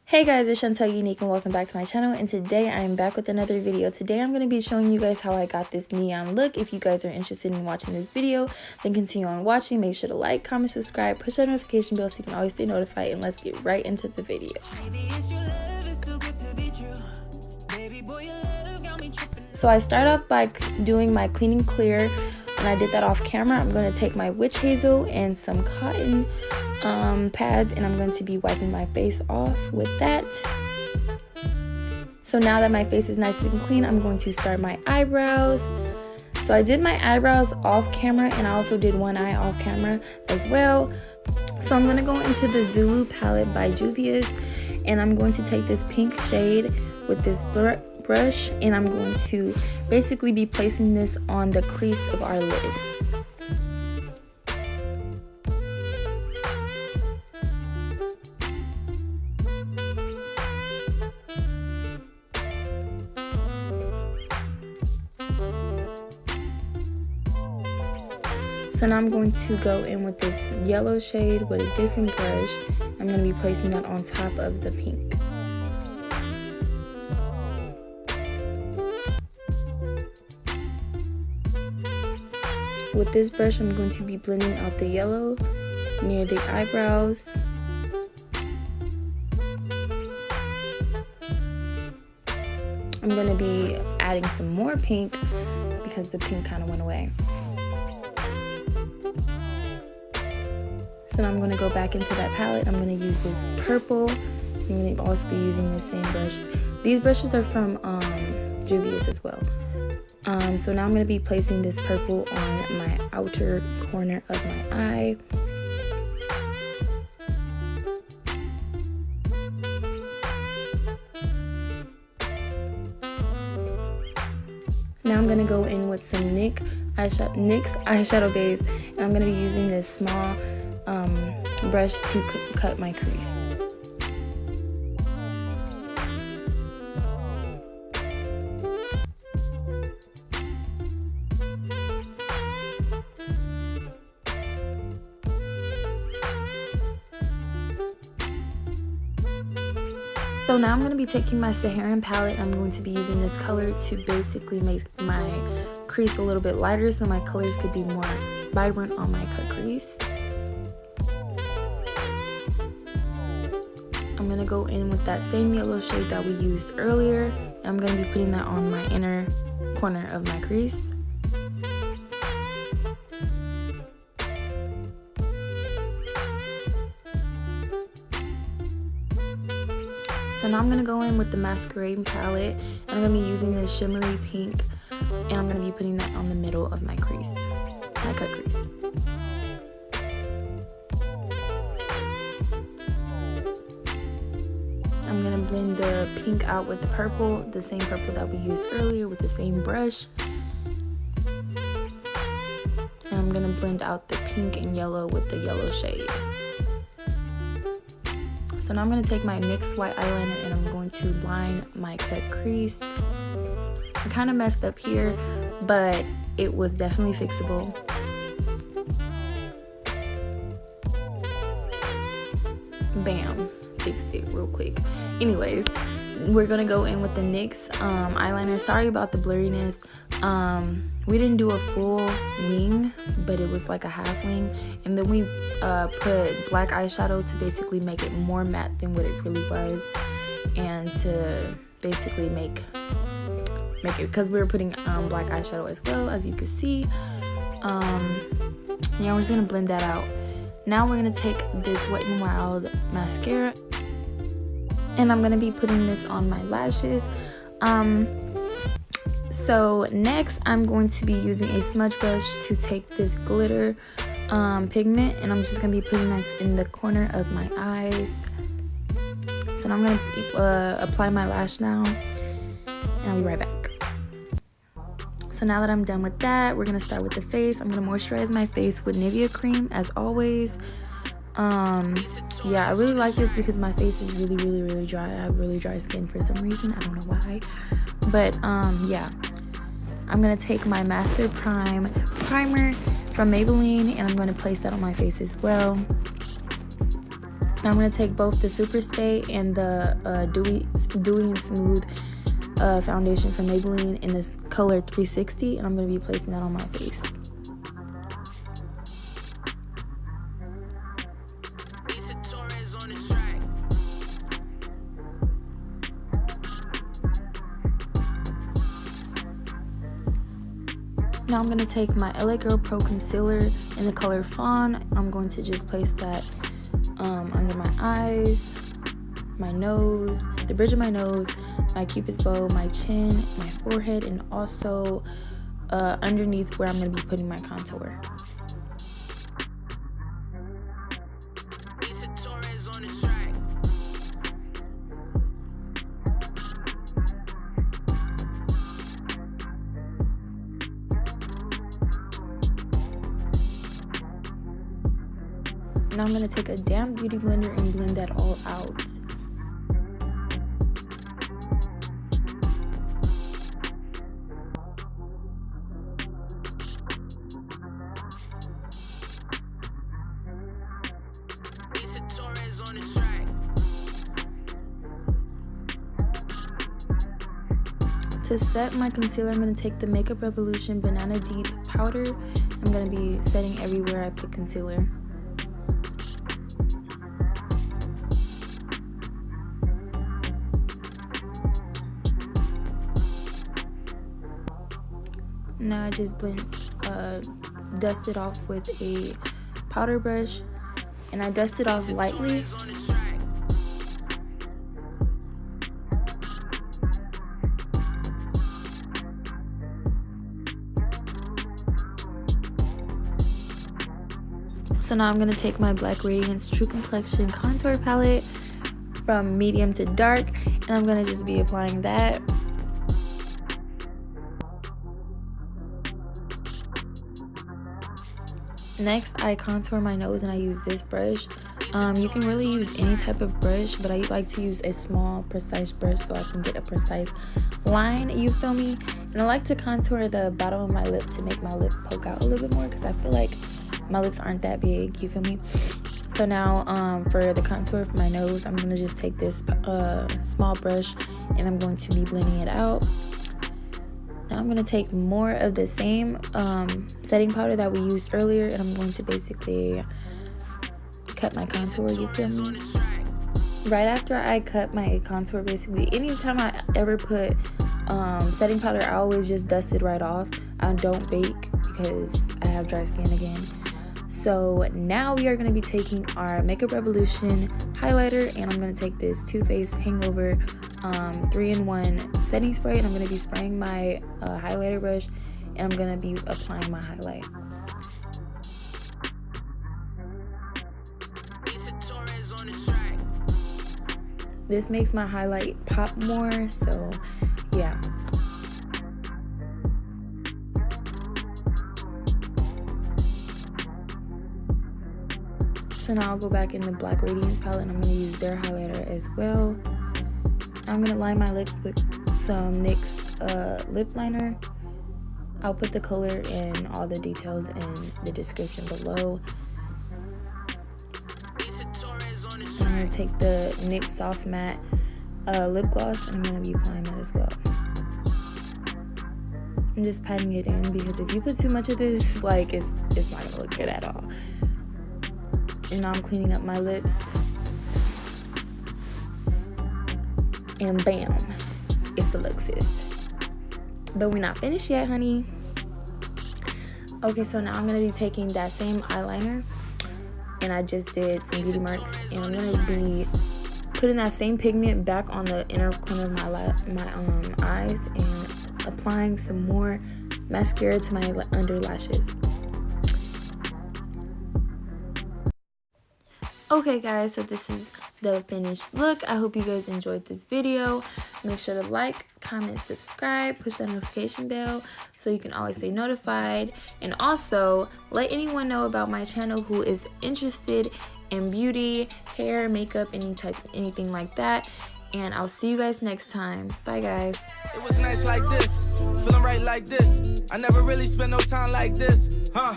Hey guys, it's Chantel Unique and welcome back to my channel, and today I am back with another video. Today I'm going to be showing you guys how I got this neon look. If you guys are interested in watching this video, then continue on watching. Make sure to like, comment, subscribe, push that notification bell so you can always stay notified, and let's get right into the video. So I start off by doing my clean and clear, and I did that off camera. I'm going to take my witch hazel and some cotton pads, and I'm going to be wiping my face off with that. So now that my face is nice and clean, I'm going to start my eyebrows. So I did my eyebrows off camera, and I also did one eye off camera as well. So I'm going to go into the Zulu palette by Juvia's, and I'm going to take this pink shade with this brush, and I'm going to basically be placing this on the crease of our lid. So now I'm going to go in with this yellow shade with a different brush. I'm going to be placing that on top of the pink. With this brush, I'm going to be blending out the yellow near the eyebrows. I'm going to be adding some more pink because the pink kind of went away. So now I'm going to go back into that palette. I'm going to use this purple. I'm going to also be using the same brush. These brushes are from Juvia's as well. So now I'm going to be placing this purple on my outer corner of my eye. Now I'm going to go in with some NYX eyeshadow base, and I'm going to be using this small brush to cut my crease. So now I'm going to be taking my Saharan palette. I'm going to be using this color to basically make my crease a little bit lighter so my colors could be more vibrant on my cut crease. I'm going to go in with that same yellow shade that we used earlier, and I'm going to be putting that on my inner corner of my crease. So now I'm going to go in with the Masquerade palette, and I'm going to be using this shimmery pink, and I'm going to be putting that on the middle of my crease, my cut crease. I'm going to blend the pink out with the purple, the same purple that we used earlier with the same brush. And I'm going to blend out the pink and yellow with the yellow shade. So now I'm going to take my NYX white eyeliner, and I'm going to line my cut crease. I kind of messed up here, but it was definitely fixable. Bam, fixed it real quick. Anyways, we're going to go in with the NYX eyeliner. Sorry about the blurriness. We didn't do a full wing, but it was like a half wing, and then we put black eyeshadow to basically make it more matte than what it really was, and to basically make it, because we were putting black eyeshadow as well, as you can see. Yeah, we're just gonna blend that out. Now we're gonna take this Wet n Wild mascara, and I'm gonna be putting this on my lashes. So next, I'm going to be using a smudge brush to take this glitter pigment, and I'm just going to be putting that in the corner of my eyes. So now I'm going to apply my lash now, and I'll be right back. So now that I'm done with that, we're going to start with the face. I'm going to moisturize my face with Nivea cream, as always. Yeah, I really like this because my face is really dry. I have really dry skin for some reason. I don't know why. But yeah, I'm gonna take my Master primer from Maybelline, and I'm gonna place that on my face as well. Now I'm going to take both the Superstay and the Dewy and Smooth foundation from Maybelline in this color 360, and I'm going to be placing that on my face. Now I'm going to take my LA Girl Pro Concealer in the color Fawn. I'm going to just place that under my eyes, my nose, the bridge of my nose, my cupid's bow, my chin, my forehead, and also underneath where I'm going to be putting my contour. Now I'm going to take a damp beauty blender and blend that all out. To set my concealer, I'm going to take the Makeup Revolution Banana Deed powder. I'm going to be setting everywhere I put concealer. Now I just dust it off with a powder brush, and I dust it off lightly. So now I'm going to take my Black Radiance True Complexion contour palette from medium to dark, and I'm going to just be applying that. Next, I contour my nose and I use this brush. You can really use any type of brush, but I like to use a small, precise brush so I can get a precise line, you feel me? And I like to contour the bottom of my lip to make my lip poke out a little bit more, because I feel like my lips aren't that big, you feel me? So now for the contour for my nose, I'm going to just take this small brush and I'm going to be blending it out. Now I'm going to take more of the same setting powder that we used earlier, and I'm going to basically cut my contour, you feel me? Right after I cut my contour, basically, anytime I ever put setting powder, I always just dust it right off. I don't bake because I have dry skin again. So now we are going to be taking our Makeup Revolution highlighter, and I'm going to take this Too Faced Hangover 3-in-1 setting spray, and I'm going to be spraying my highlighter brush, and I'm going to be applying my highlight. This makes my highlight pop more, so yeah. So now I'll go back in the Black Radiance palette, and I'm going to use their highlighter as well. I'm going to line my lips with some NYX lip liner. I'll put the color and all the details in the description below. I'm going to take the NYX Soft Matte lip gloss, and I'm going to be applying that as well. I'm just patting it in, because if you put too much of this, like, it's not going to look good at all. And now I'm cleaning up my lips, and bam, it's the look, sis. But we're not finished yet, honey. Okay, so now I'm gonna be taking that same eyeliner, and I just did some beauty marks, and I'm gonna be putting that same pigment back on the inner corner of my eyes, and applying some more mascara to my under lashes. Okay guys, so this is the finished look. I hope you guys enjoyed this video. Make sure to like, comment, subscribe, push that notification bell so you can always stay notified, and also let anyone know about my channel who is interested in beauty, hair, makeup, anything like that. And I'll see you guys next time. Bye guys. It was nice like this, feeling right like this. I never really spent no time like this, huh?